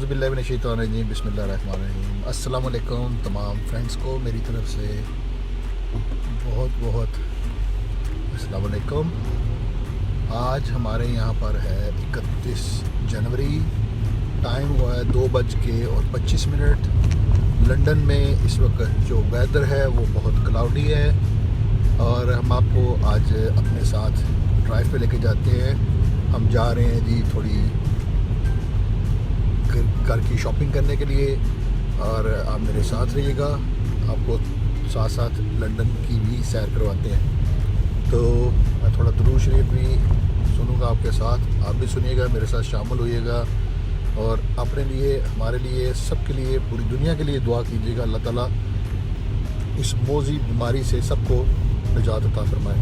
औज़ुबिल्लाहिमिनश्शैतानिर्रजीम बिस्मिल्लाहिर्रहमानिर्रहीम। अस्सलाम वालेकुम तमाम फ्रेंड्स को मेरी तरफ से बहुत बहुत अस्सलाम वालेकुम। आज हमारे यहाँ पर है 31 जनवरी, टाइम हुआ है 2:25। लंदन में इस वक्त जो वेदर है वो बहुत क्लाउडी है और हम आपको आज अपने साथ ड्राइव पे लेके जाते हैं। हम जा रहे हैं जी थोड़ी घर की शॉपिंग करने के लिए और आप मेरे साथ रहिएगा, आपको साथ साथ लंदन की भी सैर करवाते हैं। तो मैं थोड़ा दुरूद शरीफ भी सुनूंगा आपके साथ, आप भी सुनिएगा, मेरे साथ शामिल होइएगा और अपने लिए, हमारे लिए, सबके लिए, पूरी दुनिया के लिए दुआ कीजिएगा। अल्लाह ताला इस मौजी बीमारी से सबको निजात अता फरमाए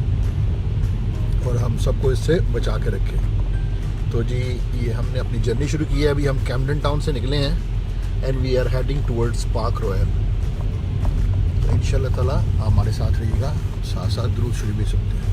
और हम सबको इससे बचा के रखें। तो जी ये हमने अपनी जर्नी शुरू की है। अभी हम कैमडन टाउन से निकले हैं and we are heading towards Park Royal. तो इंशाल्लाह ताला आप हमारे साथ रहिएगा, साथ साथ दुरूद शरीफ भी सुनते हैं।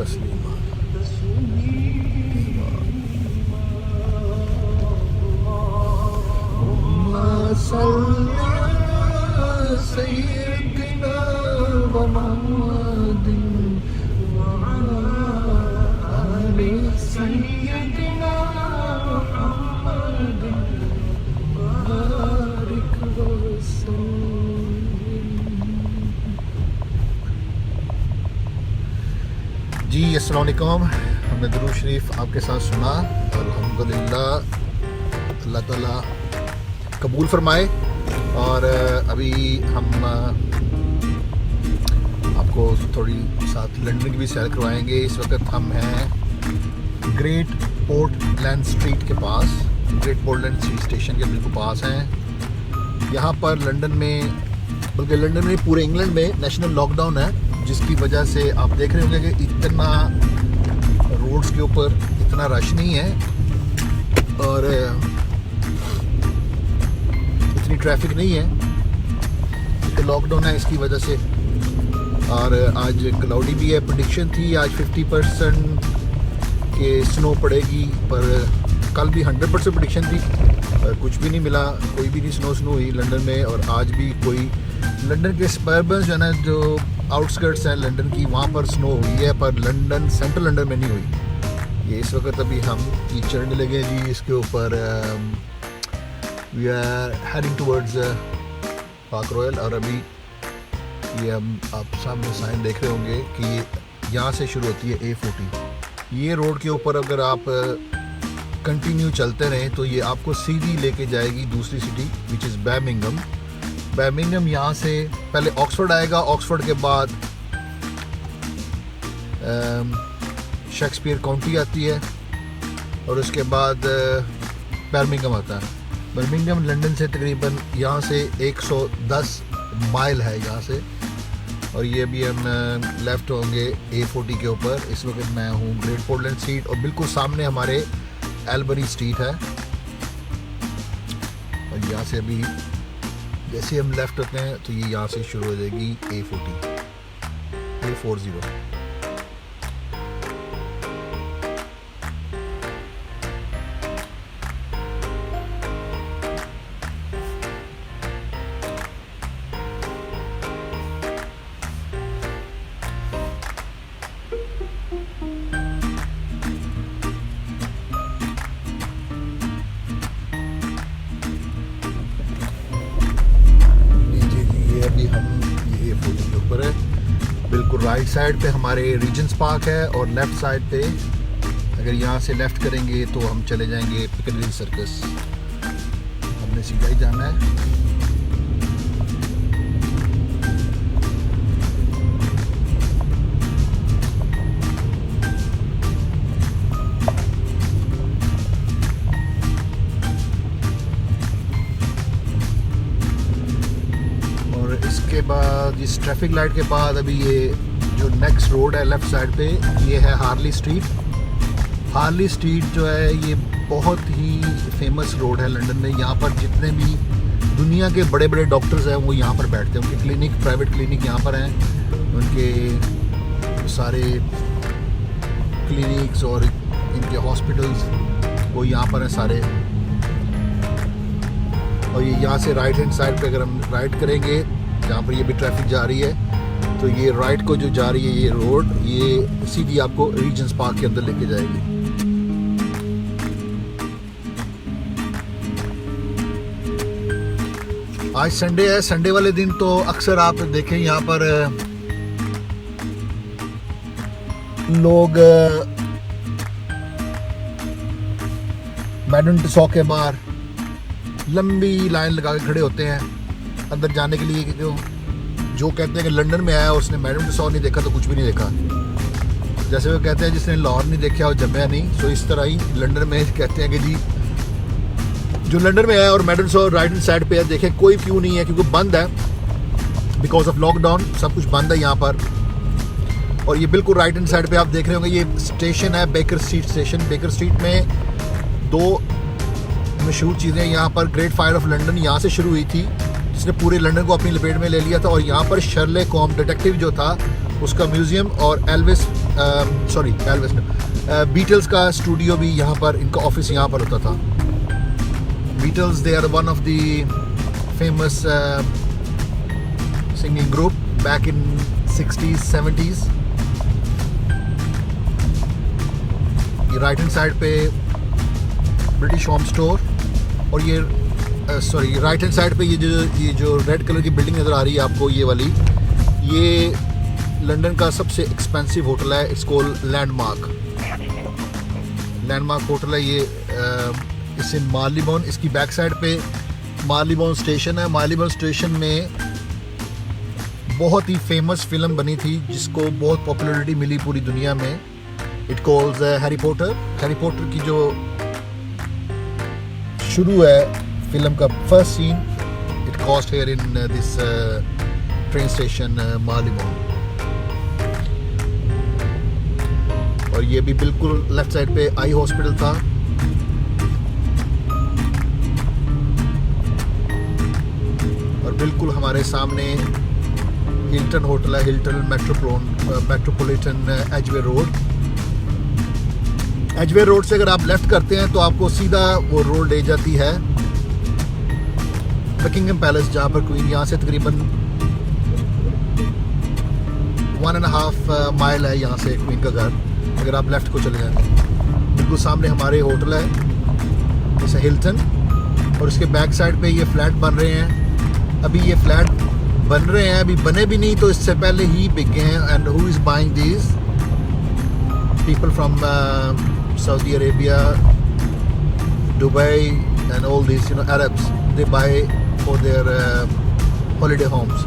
तस्लीमा सय्यदना व मुहम्मदिन आले सय्यदना मुहम्मदिन बारिक वसल्लिम। जी अस्सलाम वालेकुम। हमने दुरूद शरीफ आपके साथ सुना, अल्हम्दुलिल्लाह, अल्लाह ताला कबूल फरमाए। और अभी हम आपको थोड़ी साथ लंदन की भी सैर करवाएंगे। इस वक्त हम हैं ग्रेट पोर्टलैंड स्ट्रीट के पास, ग्रेट पोर्टलैंड स्ट्रीट स्टेशन के बिल्कुल पास हैं। यहाँ पर लंदन में, बल्कि लंदन में पूरे इंग्लैंड में नेशनल लॉकडाउन है, जिसकी वजह से आप देख रहे होंगे कि इतना रोड्स के ऊपर इतना रश नहीं है और इतनी ट्रैफिक नहीं है, क्योंकि लॉकडाउन है इसकी वजह से। और आज क्लाउडी भी है, प्रेडिक्शन थी आज 50% के स्नो पड़ेगी, पर कल भी 100% प्रेडिक्शन थी, पर कुछ भी नहीं मिला, कोई भी नहीं स्नो हुई लंदन में। और आज भी कोई लंदन के सबर्बन जो है ना, जो आउटस्कर्ट्स हैं लंदन की, वहाँ पर स्नो हुई है, पर लंदन सेंट्रल लंदन में नहीं हुई। ये इस वक्त अभी हम ये चढ़ने लगे जी इसके ऊपर। We are heading towards Park Royal. और अभी ये हम आप सामने साइन देख रहे होंगे कि ये यहाँ से शुरू होती है A40। ये रोड के ऊपर अगर आप कंटिन्यू चलते रहें तो ये आपको सीधी लेके जाएगी दूसरी city, which is Birmingham. Birmingham यहाँ से पहले ऑक्सफोर्ड आएगा, ऑक्सफोर्ड के बाद शेक्सपियर काउंटी आती है और उसके बाद बर्मिंघम आता है। बर्मिंघम लंदन से तकरीबन यहाँ से 110 माइल है यहाँ से। और ये भी हम लेफ़्ट होंगे A40 के ऊपर। इस वक्त मैं हूँ ग्रेट पोर्टलैंड स्ट्रीट और बिल्कुल सामने हमारे एल्बरी स्ट्रीट है। और यहाँ से अभी जैसे हम लेफ़्ट होते हैं तो ये यहाँ से शुरू हो जाएगी A40। बिल्कुल राइट साइड पे हमारे रीजेंट्स पार्क है और लेफ़्ट साइड पे अगर यहाँ से लेफ़्ट करेंगे तो हम चले जाएंगे पिकडिली सर्कस। हमने सीधा ही जाना है। और इसके बाद इस ट्रैफिक लाइट के बाद अभी ये जो नेक्स्ट रोड है लेफ़्ट साइड पे, ये है हार्ली स्ट्रीट। हार्ली स्ट्रीट जो है ये बहुत ही फेमस रोड है लंदन में। यहाँ पर जितने भी दुनिया के बड़े बड़े डॉक्टर्स हैं वो यहाँ पर बैठते हैं। उनके क्लिनिक, प्राइवेट क्लिनिक यहाँ पर हैं। उनके सारे क्लिनिक्स और इनके हॉस्पिटल्स वो यहाँ पर हैं सारे। और ये यहाँ से राइट हैंड साइड पे अगर हम राइट करेंगे, जहाँ पर ये भी ट्रैफिक जा रही है, तो ये राइट को जो जा रही है ये रोड, ये सीधी आपको रीजेंट्स पार्क के अंदर लेके जाएगी। आज संडे है। संडे वाले दिन तो अक्सर आप देखें यहाँ पर लोग मैडम टुसॉ के बाहर लंबी लाइन लगा के खड़े होते हैं अंदर जाने के लिए, क्योंकि जो कहते हैं कि लंदन में आया उसने मैडम टुसॉ नहीं देखा तो कुछ भी नहीं देखा। जैसे वो कहते हैं जिसने लाहौर नहीं देखा और जम्या नहीं, सो इस तरह ही लंदन में कहते हैं कि जी जो लंदन में आया और मैडम टुसॉ राइट हैंड साइड पे है, देखें कोई क्यों नहीं है, क्योंकि बंद है, बिकॉज ऑफ लॉकडाउन सब कुछ बंद है यहाँ पर। और ये बिल्कुल राइट हैंड साइड पे आप देख रहे होंगे ये स्टेशन है baker street station. Baker street में दो मशहूर चीज़ें यहाँ पर, ग्रेट फायर ऑफ लंदन यहाँ से शुरू हुई थी जिसने पूरे लंदन को अपनी लपेट में ले लिया था, और यहाँ पर शर्लेक होम्स डिटेक्टिव जो था उसका म्यूज़ियम, और एल्विस सॉरी गैलवेस्टर, बीटल्स का स्टूडियो भी यहाँ पर, इनका ऑफिस यहाँ पर होता था। Beatles they are one of the famous singing group back in 60s 70s। ये राइट हैंड साइड पे ब्रिटिश होम स्टोर, और ये सॉरी राइट हैंड साइड पे ये जो रेड कलर की बिल्डिंग नज़र आ रही है आपको, ये वाली, ये लंदन का सबसे एक्सपेंसिव होटल है। इट्स कॉल्ड लैंडमार्क होटल है। ये इस इन मार्लीबोन, इसकी बैक साइड पे मार्लीबोन स्टेशन है। मार्लीबोन स्टेशन में बहुत ही फेमस फिल्म बनी थी जिसको बहुत पॉपुलैरिटी मिली पूरी दुनिया में। It calls Harry Potter. Harry Potter की जो शुरू है फिल्म का first scene, it cost here in this train station Marylebone. और ये भी बिल्कुल लेफ्ट साइड पे आई हॉस्पिटल था। और बिल्कुल हमारे सामने हिल्टन होटल है, हिल्टन मेट्रोपॉलिटन एजवे रोड। एजवे रोड से अगर आप लेफ्ट करते हैं तो आपको सीधा वो रोड ले जाती है बकिंगम पैलेस, जहाँ पर क्वीन, यहाँ से तकरीबन 1.5 माइल है यहाँ से क्वीन का घर, अगर आप लेफ़्ट को चले जाएँ। बिल्कुल सामने हमारे होटल है जैसे हिल्टन, और उसके बैक साइड पे ये फ्लैट बन रहे हैं। अभी ये फ्लैट बन रहे हैं, अभी बने भी नहीं, तो इससे पहले ही बिक गए हैं। And who is buying these people from Saudi Arabia, Dubai and all these Arabs, they buy for their holiday homes.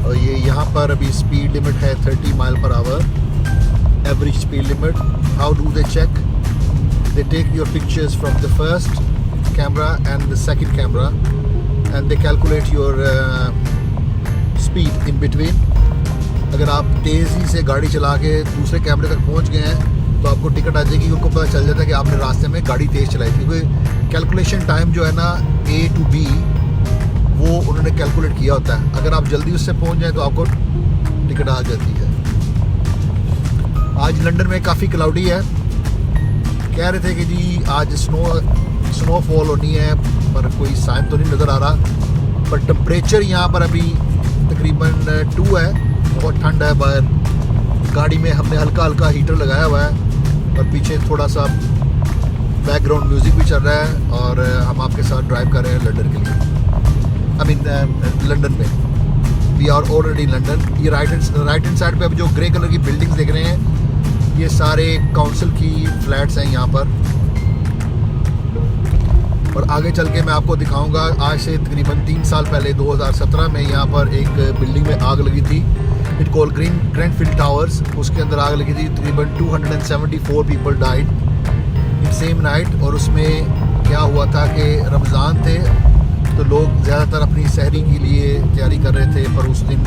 और ये यहाँ पर अभी स्पीड लिमिट है 30 mile per hour, average speed limit. How do they check? They take your pictures from the first camera and the second camera and they calculate your speed in between. अगर आप तेज़ी से गाड़ी चला के दूसरे कैमरे तक पहुंच गए हैं तो आपको टिकट आ जाएगी, उनको पता चल जाता है कि आपने रास्ते में गाड़ी तेज़ चलाई थी। क्योंकि कैलकुलेशन टाइम जो है ना A to B वो उन्होंने कैलकुलेट किया होता है। अगर आप जल्दी उससे पहुंच जाएं तो आपको टिकट आ जाती है। आज लंदन में काफ़ी क्लाउडी है, कह रहे थे कि जी आज स्नोफॉल होनी है, पर कोई साइन तो नहीं नज़र आ रहा। पर टेम्परेचर यहाँ पर अभी तकरीबन 2 है, बहुत ठंड है बाहर। गाड़ी में हमने हल्का हल्का हीटर लगाया हुआ है और पीछे थोड़ा सा बैकग्राउंड म्यूज़िक भी चल रहा है, और हम आपके साथ ड्राइव कर रहे हैं लंदन के लिए। आई मीन लंदन में, वी आर ऑलरेडी लंदन। ये राइट हैंड साइड पे अब जो ग्रे कलर की बिल्डिंग्स देख रहे हैं, ये सारे काउंसिल की फ्लैट्स हैं यहाँ पर। और आगे चल के मैं आपको दिखाऊंगा, आज से तकरीबन 3 साल पहले 2017 में यहाँ पर एक बिल्डिंग में आग लगी थी। It call Grandfield towers. उसके अंदर आग लगी थी, तकरीबन 274 people died in same night. और उसमें क्या हुआ था कि रमज़ान थे तो लोग ज़्यादातर अपनी सहरी के लिए तैयारी कर रहे थे, पर उस दिन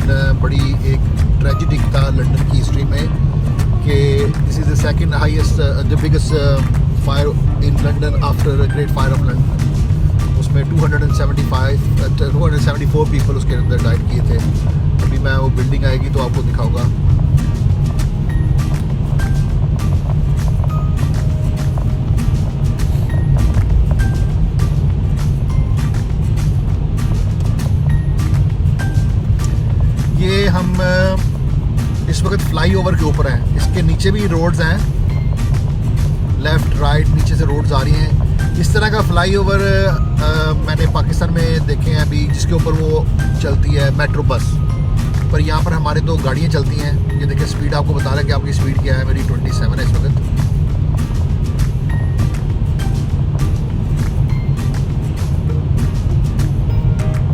बड़ी एक ट्रेजिडी था लंदन की हिस्ट्री में कि this is the second highest the biggest fire in London after great fire of London. उसमें 274 पीपल उसके अंदर डाइड किए थे। अभी मैं वो बिल्डिंग आएगी तो आपको दिखाऊंगा। ये हम इस वक्त फ्लाईओवर के ऊपर हैं। इसके नीचे भी रोड्स हैं, लेफ़्ट राइट नीचे से रोड्स आ रही हैं। इस तरह का फ्लाईओवर मैंने पाकिस्तान में देखे हैं अभी, जिसके ऊपर वो चलती है मेट्रो बस। पर यहाँ पर हमारे 2 गाड़ियाँ चलती हैं। ये देखिए स्पीड आपको बता रहा है कि आपकी स्पीड क्या है। मेरी 27 है इस वक्त।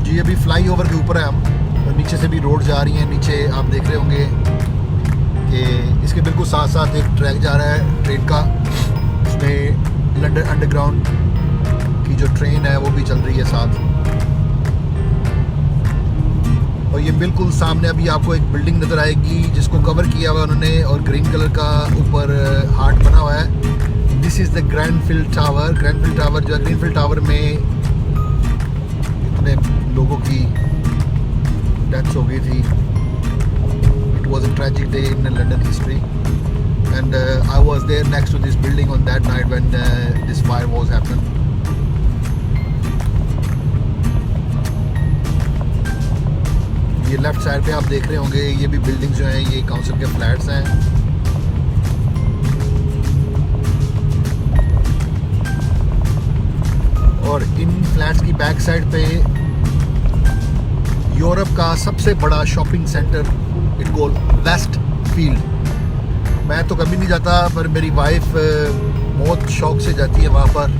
जी अभी फ्लाईओवर के ऊपर है हम, और नीचे से भी रोड जा रही हैं। नीचे आप देख रहे होंगे कि इसके बिल्कुल साथ साथ एक ट्रैक जा रहा है ट्रेन का। उसमें लंदन अंडरग्राउंड की जो ट्रेन है वो भी चल रही है साथ। और ये बिल्कुल सामने अभी आपको एक बिल्डिंग नज़र आएगी जिसको कवर किया हुआ है उन्होंने, और ग्रीन कलर का ऊपर हार्ट बना हुआ है। This is the Grandfield tower. Grandfield tower जो है, ग्रीनफील्ड टावर में इतने लोगों की डेथ्स हो गई थी. It was a tragic day in London history, and I was there next to this building on that night when this fire was happening. ये लेफ्ट साइड पे आप देख रहे होंगे, ये भी बिल्डिंग जो हैं ये काउंसिल के फ्लैट्स हैं. और इन फ्लैट्स की बैक साइड पे यूरोप का सबसे बड़ा shopping centre, it call Westfield. मैं तो कभी नहीं जाता, पर मेरी वाइफ बहुत शौक से जाती है वहाँ पर.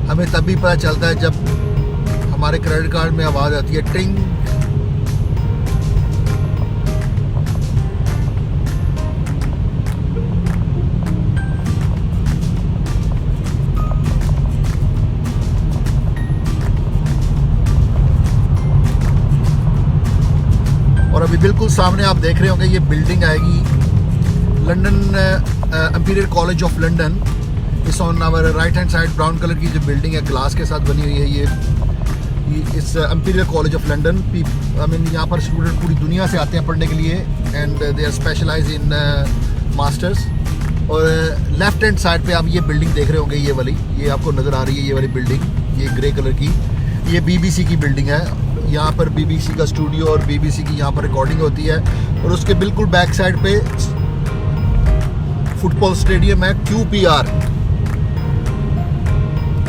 हमें तभी पता चलता है जब हमारे क्रेडिट कार्ड में आवाज़ आती है टिंग. और अभी बिल्कुल सामने आप देख रहे होंगे ये बिल्डिंग आएगी London Imperial College of London. इस on our right hand side brown colour की जो बिल्डिंग है ग्लास के साथ बनी हुई है, ये इस imperial College of London. I mean यहाँ पर स्टूडेंट पूरी दुनिया से आते हैं पढ़ने के लिए, and they are specialise in masters. और लेफ्ट हैंड साइड पे आप ये बिल्डिंग देख रहे होंगे, ये वाली, ये आपको नज़र आ रही है ये वाली बिल्डिंग, ये ग्रे कलर की, ये BBC की बिल्डिंग है. यहाँ पर BBC का स्टूडियो और BBC की यहाँ पर रिकॉर्डिंग होती है. और उसके बिल्कुल बैक साइड पे फुटबॉल स्टेडियम है QPR.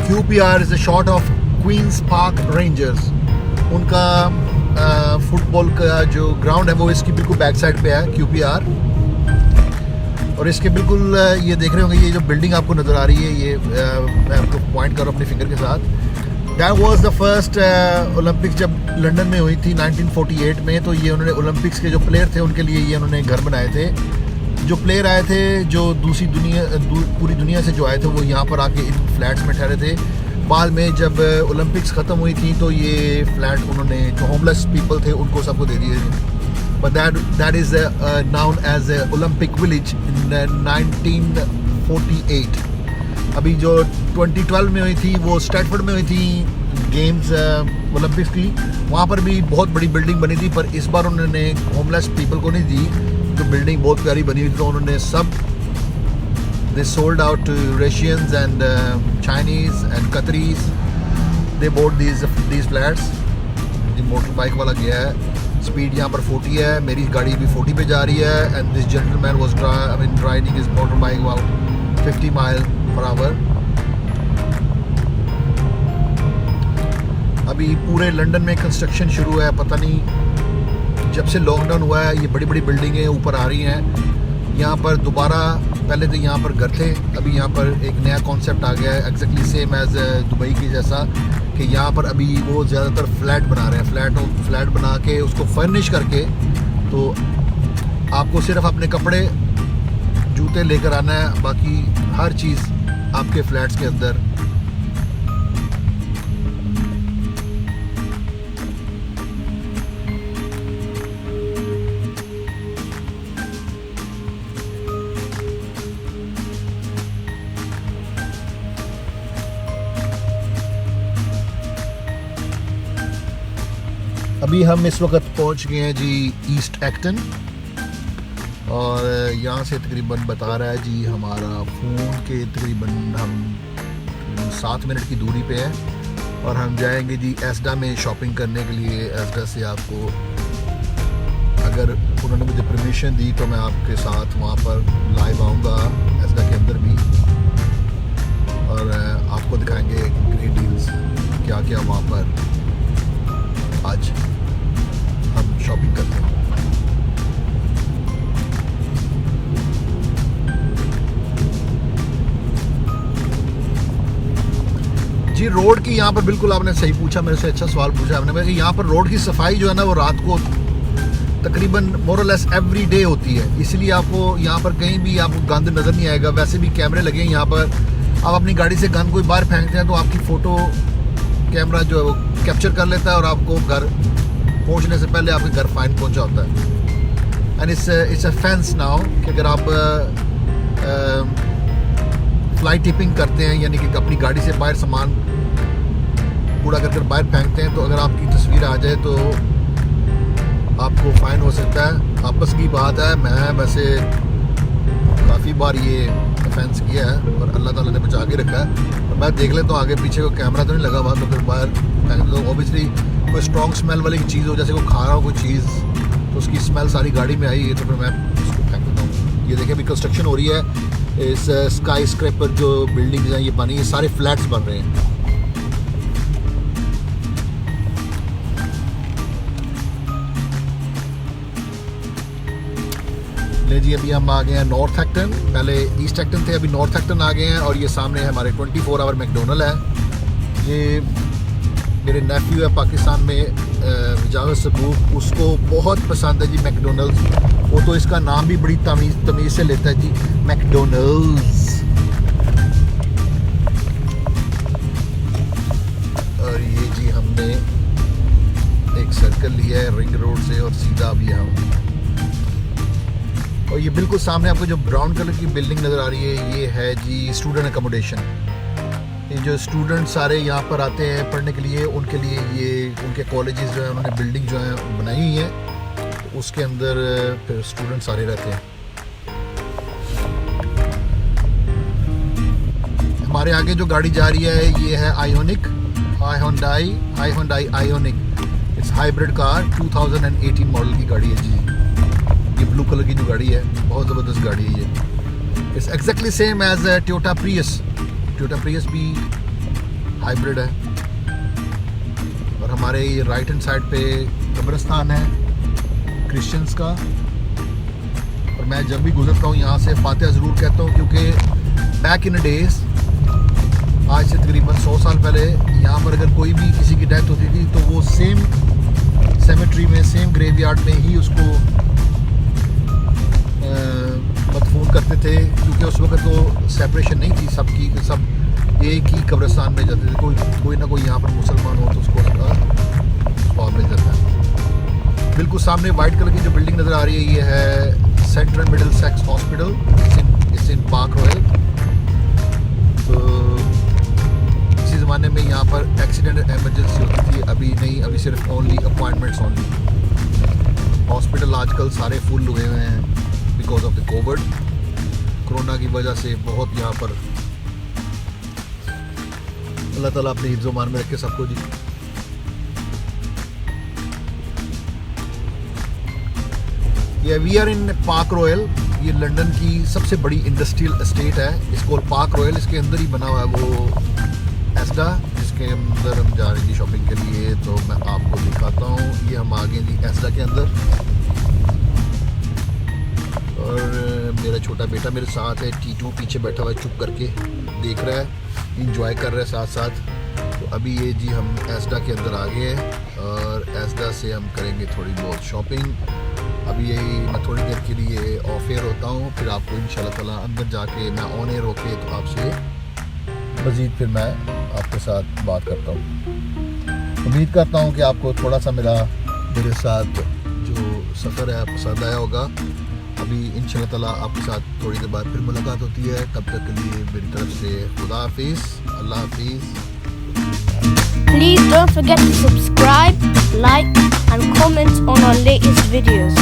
QPR is a short of Queens Park Rangers. उनका फुटबॉल का जो ग्राउंड है वो इसकी बिल्कुल बैक साइड पे है QPR. और इसके बिल्कुल ये देख रहे होंगे, ये जो बिल्डिंग आपको नज़र आ रही है, ये मैं आपको पॉइंट कर रहा हूँ अपने फिंगर के साथ. That was the first Olympics जब लंदन में हुई थी 1948 में. तो ये उन्होंने ओलंपिक्स के जो प्लेयर थे उनके लिए ये उन्होंने घर बनाए थे. जो प्लेयर आए थे जो पूरी दुनिया से जो आए थे वो यहाँ पर आके इन फ्लैट्स में ठहरे थे. बाद में जब ओलंपिक्स ख़त्म हुई थी तो ये फ्लैट उन्होंने जो होमलेस पीपल थे उनको सबको दे दिए थे. But that is known as Olympic village in 1948. अभी जो 2012 में हुई थी वो स्टैटफोर्ड में हुई थी गेम्स ओलंपिक्स की. वहाँ पर भी बहुत बड़ी बिल्डिंग बनी थी, पर इस बार उन्होंने होमलेस पीपल को नहीं दी. तो बिल्डिंग बहुत प्यारी बनी हुई थी, तो उन्होंने सब they sold out to Russians and Chinese and Qataris. They bought these flats. Motor bike वाला गया है, स्पीड यहाँ पर 40 है, मेरी गाड़ी भी 40 पे जा रही है. And this gentleman was riding his motor bike about 50 mile per our. अभी पूरे लंदन में कंस्ट्रक्शन शुरू है. पता नहीं जब से लॉकडाउन हुआ है ये बड़ी बड़ी बिल्डिंगें ऊपर आ रही हैं. यहाँ पर दोबारा, पहले तो यहाँ पर घर थे, अभी यहाँ पर एक नया कॉन्सेप्ट आ गया है एग्जैक्टली सेम एज दुबई की जैसा, कि यहाँ पर अभी वो ज़्यादातर फ्लैट बना रहे हैं. फ्लैट बना के उसको फर्निश करके, तो आपको सिर्फ अपने कपड़े जूते लेकर आना है, बाकी हर चीज़ आपके फ्लैट्स के अंदर. अभी हम इस वक्त पहुंच गए हैं जी ईस्ट एक्टन, और यहाँ से तकरीबन बता रहा है जी हमारा फ़ोन के तकरीबन हम 7 मिनट की दूरी पे है. और हम जाएंगे जी एस्डा में शॉपिंग करने के लिए. एस्डा से आपको, अगर उन्होंने मुझे परमिशन दी तो मैं आपके साथ वहाँ पर लाइव आऊँगा एस्डा के अंदर भी, और आपको दिखाएंगे ग्रेट डील्स क्या क्या वहाँ पर आज हम शॉपिंग करते हैं. जी रोड की यहाँ पर बिल्कुल आपने सही पूछा, मेरे से अच्छा सवाल पूछा आपने. मैं यहाँ पर रोड की सफाई जो है ना वो रात को तकरीबन मोर और लेस एवरी डे होती है, इसलिए आपको यहाँ पर कहीं भी आपको गंद नज़र नहीं आएगा. वैसे भी कैमरे लगे हैं यहाँ पर. आप अपनी गाड़ी से गंद कोई बाहर फेंकते हैं तो आपकी फ़ोटो कैमरा जो है वो कैप्चर कर लेता है और आपको घर पहुंचने से पहले आपके घर फाइन पहुंचा होता है. And it's a fence now कि अगर आप फ्लाई टिपिंग करते हैं, यानी कि अपनी गाड़ी से बाहर सामान कूड़ा कर बाहर फेंकते हैं, तो अगर आपकी तस्वीर आ जाए तो वो फ़ाइन हो सकता है। आपस की बात है, मैं वैसे काफ़ी बार ये ऑफेंस किया है और अल्लाह ताला ने बचा के रखा है। और मैं देख लेता हूँ आगे पीछे को कैमरा तो नहीं लगा हुआ, तो फिर बाहर फेंक देता हूँ। ऑब्वियसली कोई स्ट्रॉन्ग स्मेल वाली चीज़ हो, जैसे कोई खा रहा हो कोई चीज़, तो उसकी स्मेल सारी गाड़ी में आई है, तो फिर मैं उसको फेंक देता हूँ। ये देखिए अभी कंस्ट्रक्शन हो रही है, इस स्काई स्क्रैपर जो बिल्डिंग्स हैं ये बनी, ये सारे फ्लैट्स बन रहे हैं। ले जी, अभी हम आ गए हैं नॉर्थ एक्टन, पहले ईस्ट एक्टन थे, अभी नॉर्थ एक्टन आ गए हैं। और ये सामने है हमारे 24 आवर मैकडोनल्ड है। ये मेरे नेफ्यू है पाकिस्तान में, मुजावर सबूक, उसको बहुत पसंद है जी मैकडोनल्ड्स। वो तो इसका नाम भी बड़ी तमीज़ से लेता है जी, मैकडोनल्ड्स। और ये जी हमने एक सर्कल लिया है रिंग रोड से और सीधा अभी हम, और ये बिल्कुल सामने आपको जो ब्राउन कलर की बिल्डिंग नज़र आ रही है, ये है जी स्टूडेंट अकोमोडेशन। ये जो स्टूडेंट सारे यहाँ पर आते हैं पढ़ने के लिए, उनके लिए ये उनके कॉलेजेस जो है उन्होंने बिल्डिंग जो है बनाई हुई है, तो उसके अंदर फिर स्टूडेंट सारे रहते हैं। हमारे आगे जो गाड़ी जा रही है ये है ionic, high ionic. It's hybrid car, 2018 model की गाड़ी है जी। ये ब्लू कलर की जो गाड़ी है, बहुत ज़बरदस्त गाड़ी है ये। It's exactly same as Toyota Prius. Toyota Prius भी हाइब्रिड है। और हमारे ये राइट हैंड साइड पे कब्रिस्तान है क्रिश्चियंस का। और मैं जब भी गुजरता हूँ यहाँ से फातिहा ज़रूर कहता हूँ, क्योंकि बैक इन डेज, आज से तकरीबन 100 साल पहले, यहाँ पर अगर कोई भी किसी की डेथ होती थी तो वो सेम सेमेट्री में, सेम ग्रेवयार्ड में ही उसको मदफून करते थे, क्योंकि उस वक्त तो सेपरेशन नहीं थी, सबकी सब एक ही कब्रिस्तान में जाते थे। कोई ना कोई यहाँ पर मुसलमान हो तो उसको स्वाब मिल जाता है। बिल्कुल सामने वाइट कलर की जो बिल्डिंग नज़र आ रही है, ये है central middle sex hospital, it's in Park Royal. तो इसी ज़माने में यहाँ पर एक्सीडेंट एमरजेंसी होती थी, अभी नहीं, अभी सिर्फ ओनली अपॉइंटमेंट्स ओनली। हॉस्पिटल आजकल सारे फुल हुए हुए हैं because of the Covid, corona की वजह से बहुत यहाँ पर। अल्लाह ताला अपने हिफ्ज़ मान में रखे सबको जी। ये we are in Park Royal, ये लंदन की सबसे बड़ी इंडस्ट्रियल एस्टेट है। इसको पार्क रॉयल, इसके अंदर ही बना हुआ है वो एस्डा, जिसके अंदर हम जा रहे हैं शॉपिंग के लिए। तो मैं आपको दिखाता हूँ, ये हम आ गए जी एस्डा के अंदर। और मेरा छोटा बेटा मेरे साथ है, T2 पीछे बैठा हुआ है, चुप करके देख रहा है, इंजॉय कर रहा है साथ साथ। तो अभी ये जी हम एस्डा के अंदर आ गए हैं और एस्डा से हम करेंगे थोड़ी बहुत शॉपिंग। अभी यही मैं थोड़ी देर के लिए ऑफ एयर होता हूँ, फिर आपको इंशाल्लाह ताला अंदर जाके मैं ऑन एयर होके तो आपसे मज़ीद फिर मैं आपके साथ बात करता हूँ। उम्मीद करता हूँ कि आपको थोड़ा सा मेरे साथ जो सफ़र है पसंद आया होगा। अभी इंशाल्लाह ताला आपके साथ थोड़ी देर बाद फिर मुलाकात होती है। तब तक के लिए मेरी तरफ से खुदा हाफिज़, अल्लाह हाफिज़। Please don't forget to subscribe, like and comment on our latest videos.